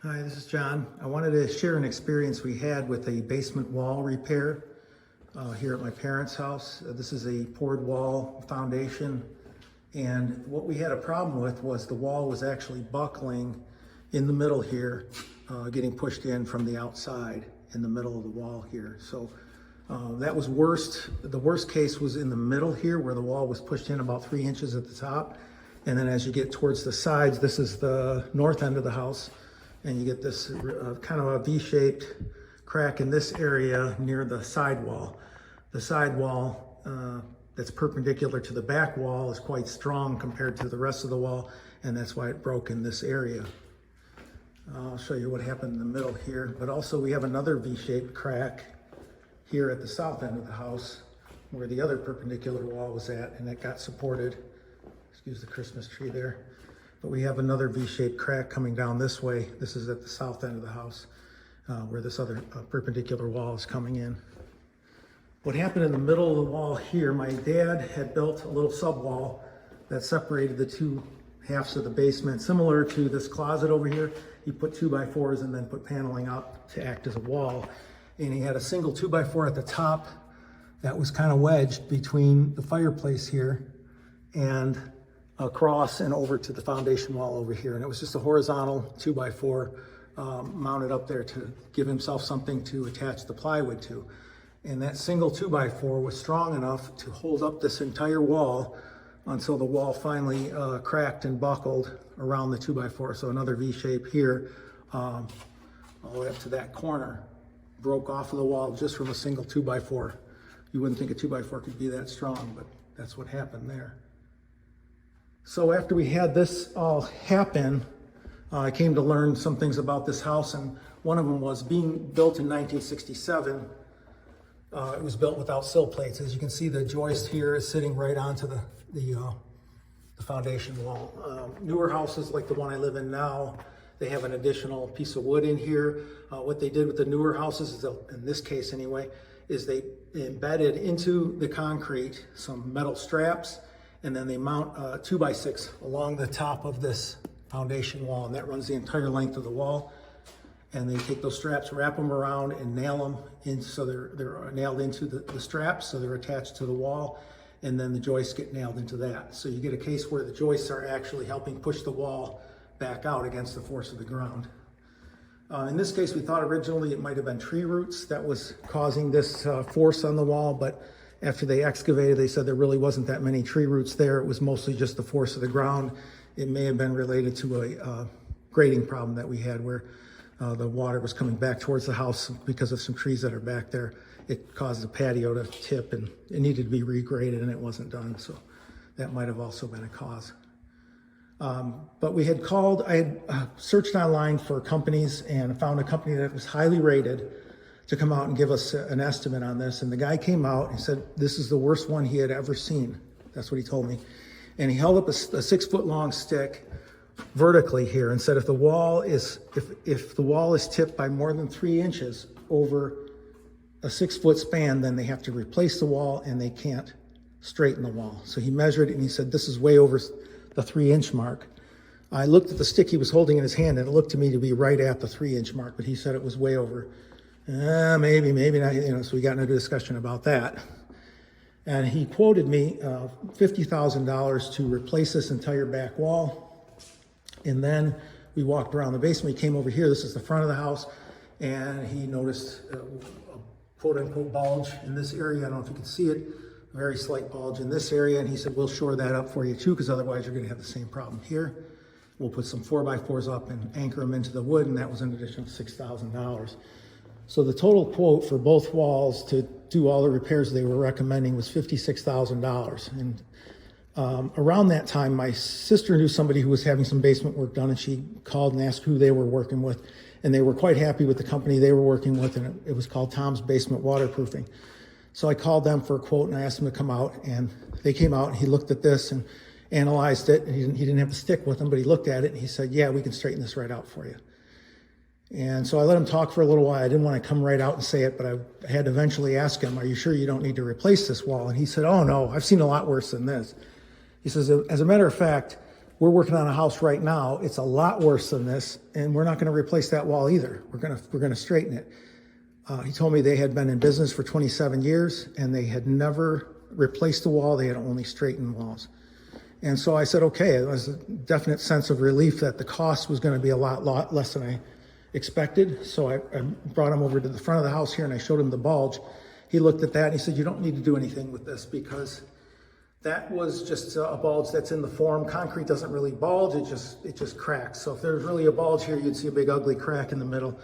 Hi, this is John. I wanted to share an experience we had with a basement wall repair here at my parents' house. This is a poured wall foundation, and what we had a problem with was the wall was actually buckling in the middle here, getting pushed in from the outside in the middle of the wall here. So that was worst. The worst case was in the middle here where the wall was pushed in about 3 inches at the top. And then as you get towards the sides, this is the north end of the house, and you get this kind of a V-shaped crack in this area near the sidewall. The sidewall that's perpendicular to the back wall is quite strong compared to the rest of the wall, and that's why it broke in this area. I'll show you what happened in the middle here, but also we have another V-shaped crack here at the south end of the house where the other perpendicular wall was at, and it got supported. Excuse the Christmas tree there. But we have another V-shaped crack coming down this way. This is at the south end of the house where this other perpendicular wall is coming in. What happened in the middle of the wall here, my dad had built a little subwall that separated the two halves of the basement, similar to this closet over here. He put 2x4s and then put paneling up to act as a wall. And he had a single 2x4 at the top that was kind of wedged between the fireplace here and across and over to the foundation wall over here. And it was just a horizontal 2x4 mounted up there to give himself something to attach the plywood to. And that single 2x4 was strong enough to hold up this entire wall until the wall finally cracked and buckled around the 2x4. So another V shape here, all the way up to that corner, broke off of the wall just from a single 2x4. You wouldn't think a 2x4 could be that strong, but that's what happened there. So after we had this all happen, I came to learn some things about this house, and one of them was being built in 1967. It was built without sill plates. As you can see, the joist here is sitting right onto the foundation wall. Newer houses like the one I live in now, they have an additional piece of wood in here. What they did with the newer houses, is in this case anyway, is they embedded into the concrete some metal straps, and then they mount 2x6 along the top of this foundation wall, and that runs the entire length of the wall. And they take those straps, wrap them around, and nail them in, so they're nailed into the straps, so they're attached to the wall, and then the joists get nailed into that. So you get a case where the joists are actually helping push the wall back out against the force of the ground. In this case, we thought originally it might have been tree roots that was causing this force on the wall, but after they excavated, they said there really wasn't that many tree roots there. It was mostly just the force of the ground. It may have been related to a grading problem that we had where the water was coming back towards the house because of some trees that are back there. It caused the patio to tip, and it needed to be regraded, and it wasn't done. So that might have also been a cause. But we had called, I had searched online for companies and found a company that was highly rated to come out and give us an estimate on this. And the guy came out and said, this is the worst one he had ever seen. That's what he told me. And he held up a 6-foot long stick vertically here and said, if the wall is tipped by more than 3 inches over a 6-foot span, then they have to replace the wall and they can't straighten the wall. So he measured it and he said, this is way over the 3-inch mark. I looked at the stick he was holding in his hand, and it looked to me to be right at the 3-inch mark, but he said it was way over. Maybe not, so we got into a discussion about that. And he quoted me $50,000 to replace this entire back wall. And then we walked around the basement. He came over here. This is the front of the house. And he noticed a quote unquote bulge in this area. I don't know if you can see it, a very slight bulge in this area. And he said, we'll shore that up for you too, because otherwise you're going to have the same problem here. We'll put some 4x4s up and anchor them into the wood. And that was an additional $6,000. So the total quote for both walls to do all the repairs they were recommending was $56,000. And around that time, my sister knew somebody who was having some basement work done, and she called and asked who they were working with. And they were quite happy with the company they were working with, and it was called Tom's Basement Waterproofing. So I called them for a quote, and I asked them to come out, and they came out, and he looked at this and analyzed it. And he didn't have the stick with him, but he looked at it, and he said, yeah, we can straighten this right out for you. And so I let him talk for a little while. I didn't want to come right out and say it, but I had to eventually ask him, are you sure you don't need to replace this wall? And he said, oh no, I've seen a lot worse than this. He says, as a matter of fact, We're working on a house right now. It's a lot worse than this, and we're not going to replace that wall either. We're going to straighten it. He told me they had been in business for 27 years, and they had never replaced the wall. They had only straightened walls. And so I said, okay. It was a definite sense of relief that the cost was going to be a lot less than I expected. So I brought him over to the front of the house here, and I showed him the bulge. He looked at that, and he said, you don't need to do anything with this, because that was just a bulge that's in the form. Concrete doesn't really bulge, it just cracks. So if there's really a bulge here, you'd see a big ugly crack in the middle.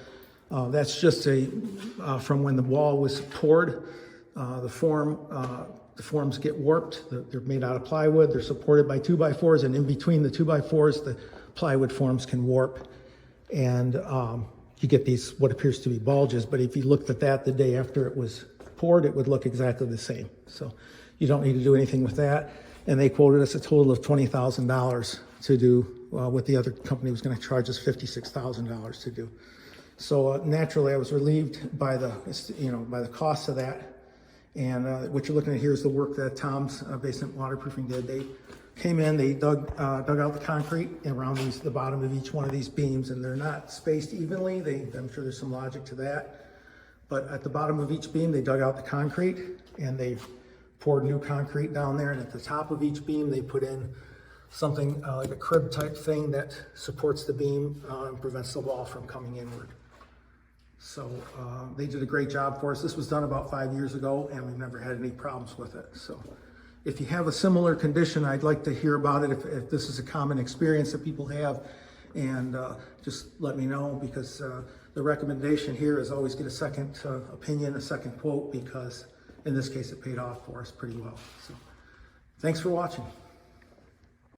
That's just from when the wall was poured. The forms get warped. They're made out of plywood. They're supported by 2x4s, and in between the 2x4s, the plywood forms can warp, and you get these what appears to be bulges. But if you looked at that the day after it was poured, it would look exactly the same. So you don't need to do anything with that. And they quoted us a total of $20,000 to do what the other company was going to charge us $56,000 to do. So naturally, I was relieved by the cost of that. And what you're looking at here is the work that Tom's Basement Waterproofing did. They came in, they dug out the concrete around the bottom of each one of these beams, and they're not spaced evenly. I'm sure there's some logic to that. But at the bottom of each beam, they dug out the concrete, and they poured new concrete down there. And at the top of each beam, they put in something like a crib type thing that supports the beam and prevents the wall from coming inward. So they did a great job for us. This was done about 5 years ago, and we've never had any problems with it. So if you have a similar condition, I'd like to hear about it, if this is a common experience that people have. And just let me know, because the recommendation here is always get a second opinion, a second quote, because in this case it paid off for us pretty well. So thanks for watching.